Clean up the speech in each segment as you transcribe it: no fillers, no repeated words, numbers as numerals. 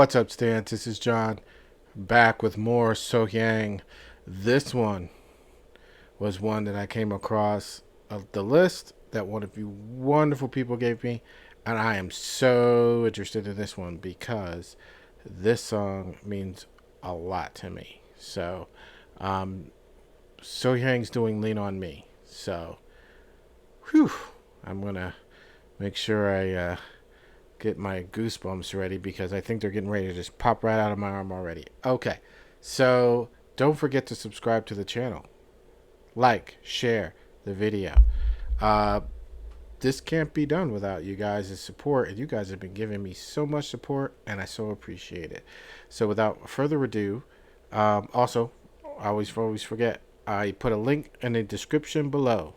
What's up, Stan? This is John, back with more Hyang. This one was one that I came across of the list that one of you wonderful people gave me, and I am so interested in this one because this song means a lot to me. So Hyang's doing Lean on Me. So I'm gonna make sure I get my goosebumps ready because I think they're getting ready to just pop right out of my arm already. Okay, so don't forget to subscribe to the channel, like, share the video. This can't be done without you guys' support, and you guys have been giving me so much support, and I so appreciate it. So without further ado, also, I always forget, I put a link in the description below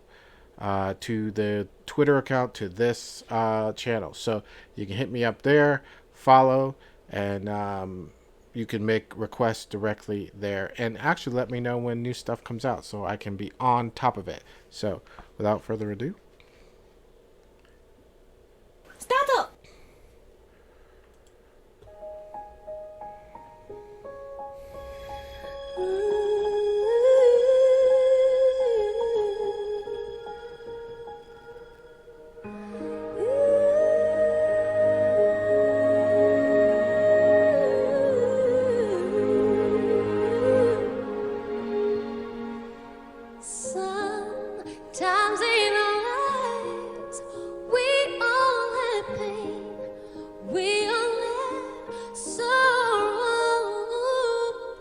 to the Twitter account to this channel, so you can hit me up there, follow, and you can make requests directly there, and actually let me know when new stuff comes out so I can be on top of it. So without further ado, start. Sometimes in our lives we all have pain, we all have sorrow,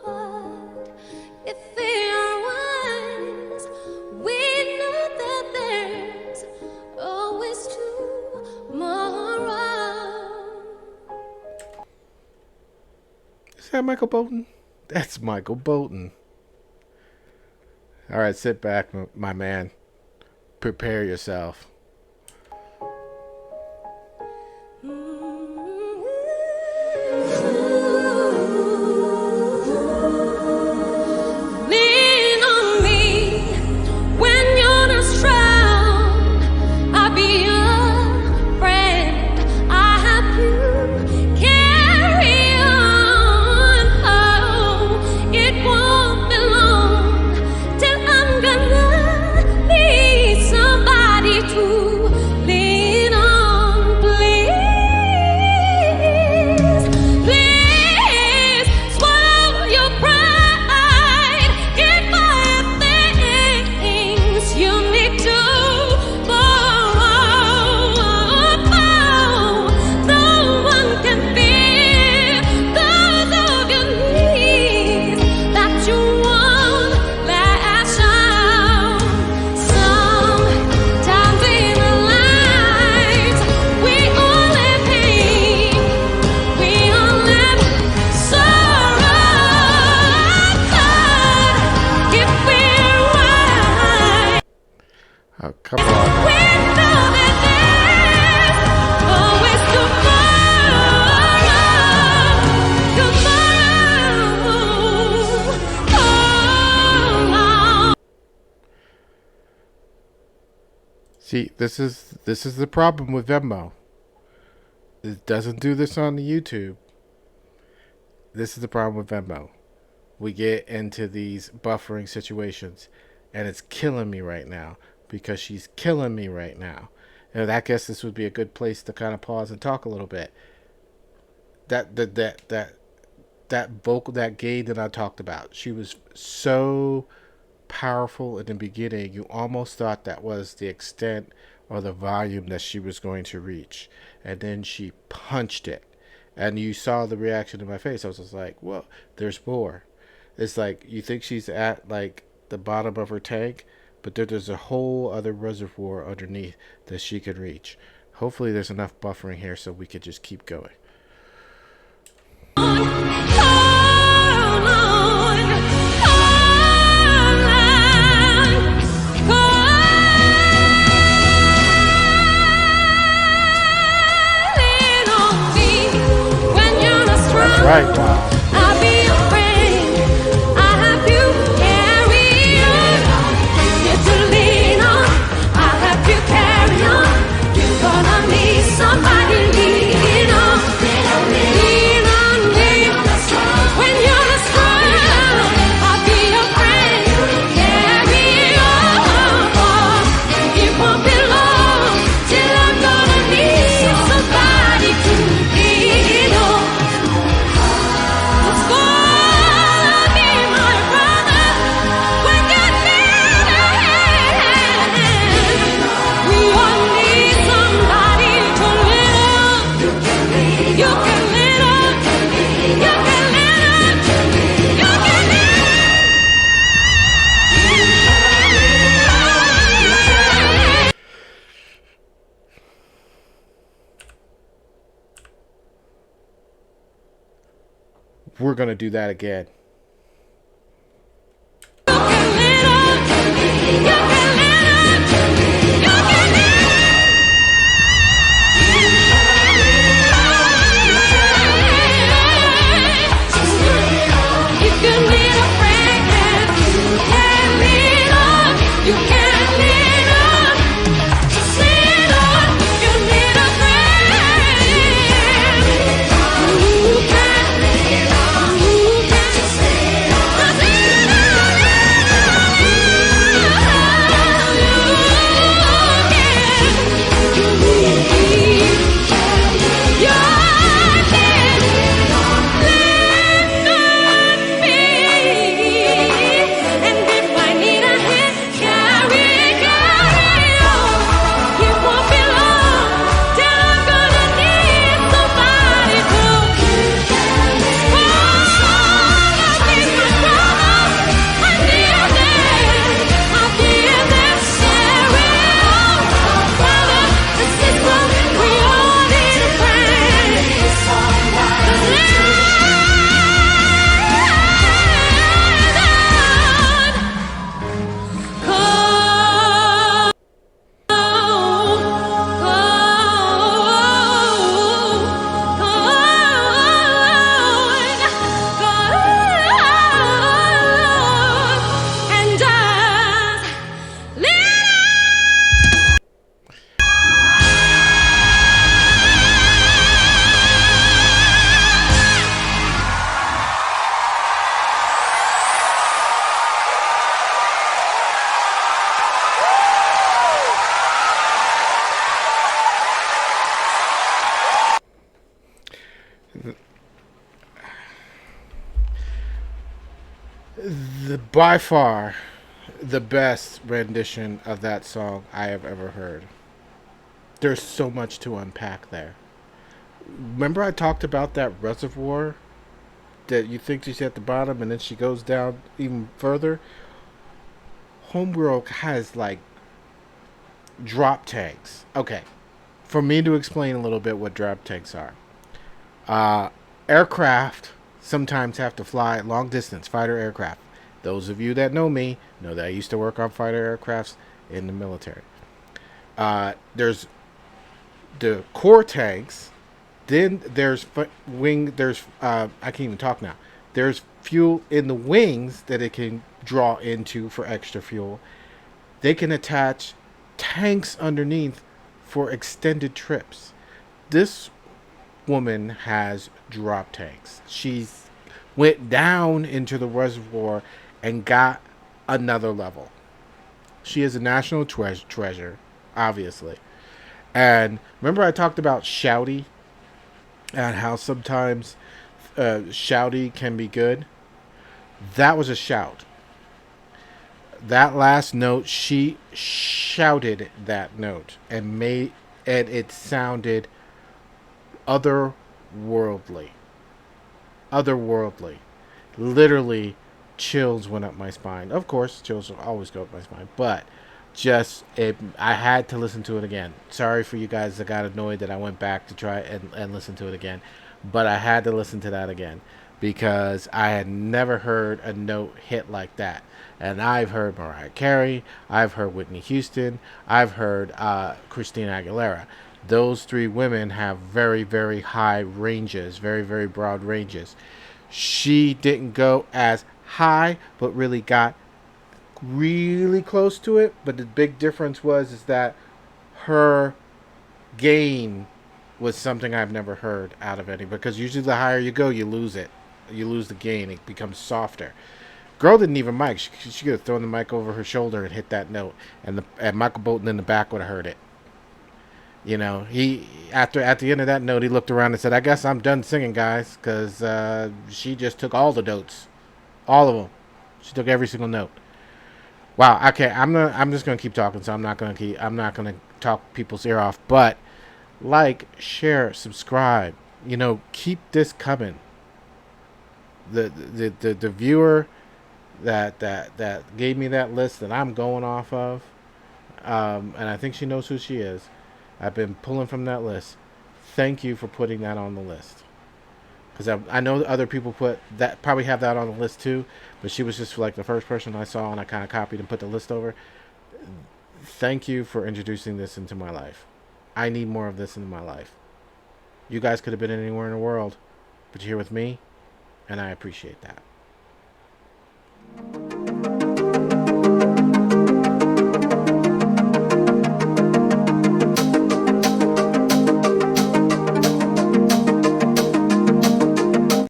but if we are wise, we know that there's always tomorrow. is that Michael Bolton? That's Michael Bolton. All right, sit back, my man. Prepare yourself. Lean on me when you're not strong. I'll be your friend. I help you carry on. Oh, it won't be long till I'm gonna need somebody to lean on. Please, please swallow your pride. Give my things you need to borrow. No one can feel those of your needs that you won't lash out. Sometimes in our lives we all have pain, we all have sorrow, but if we're wise, Oh, come on. we know that there's always tomorrow. See, this is the problem with Venmo. It doesn't do this on the YouTube. This is the problem with Venmo. We get into these buffering situations, and it's killing me right now because she's killing me right now. And I guess this would be a good place to kind of pause and talk a little bit. That vocal, that gay that I talked about, she was so powerful in the beginning. You almost thought that was the extent or the volume that she was going to reach, and then she punched it, and you saw the reaction in my face. I was just like, well, there's more. It's like you think she's at like the bottom of her tank, but there's a whole other reservoir underneath that she could reach. Hopefully there's enough buffering here so we could just keep going. That's right, wow. I'll be your friend. I help you carry on. You to lean on. I help you carry on. You're gonna need somebody lean on. Lean on me. we're gonna do that again. By far the best rendition of that song I have ever heard. There's so much to unpack there. Remember I talked about that reservoir that you think she's at the bottom and then she goes down even further? Homegirl has like drop tanks. Okay, for me to explain a little bit what drop tanks are. Uh, Aircraft sometimes have to fly long distance, fighter aircraft. Those of you that know me know that I used to work on fighter aircrafts in the military. There's the core tanks. Then there's wing. There's I can't even talk now. There's fuel in the wings that it can draw into for extra fuel. They can attach tanks underneath for extended trips. This woman has drop tanks. She's went down into the reservoir and got another level. She is a national treasure, obviously. And remember I talked about Shouty and how sometimes Shouty can be good? That was a shout. That last note, she shouted that note and it sounded otherworldly. Otherworldly. Literally, chills went up my spine. Of course, chills will always go up my spine, but I had to listen to it again. Sorry for you guys that got annoyed that I went back to try and listen to it again, but I had to listen to that again because I had never heard a note hit like that. And I've heard Mariah Carey, I've heard Whitney Houston, I've heard Christina Aguilera. Those three women have very, very high ranges, very, very broad ranges. She didn't go as high, but really got really close to it. But the big difference is that her gain was something I've never heard out of any. Because usually the higher you go, you lose it. You lose the gain. It becomes softer. Girl didn't even mic. She could have thrown the mic over her shoulder and hit that note, and Michael Bolton in the back would have heard it. You know, he at the end of that note, he looked around and said, "I guess I'm done singing, guys, because she just took all the notes, all of them. She took every single note." Wow. Okay, I'm just gonna keep talking, so I'm not gonna talk people's ear off. But like, share, subscribe. You know, keep this coming. The viewer that gave me that list that I'm going off of, and I think she knows who she is. I've been pulling from that list. Thank you for putting that on the list. because I know other people put that, probably have that on the list too, but she was just like the first person I saw, and I kind of copied and put the list over. Thank you for introducing this into my life. I need more of this in my life. You guys could have been anywhere in the world, but you're here with me, and I appreciate that.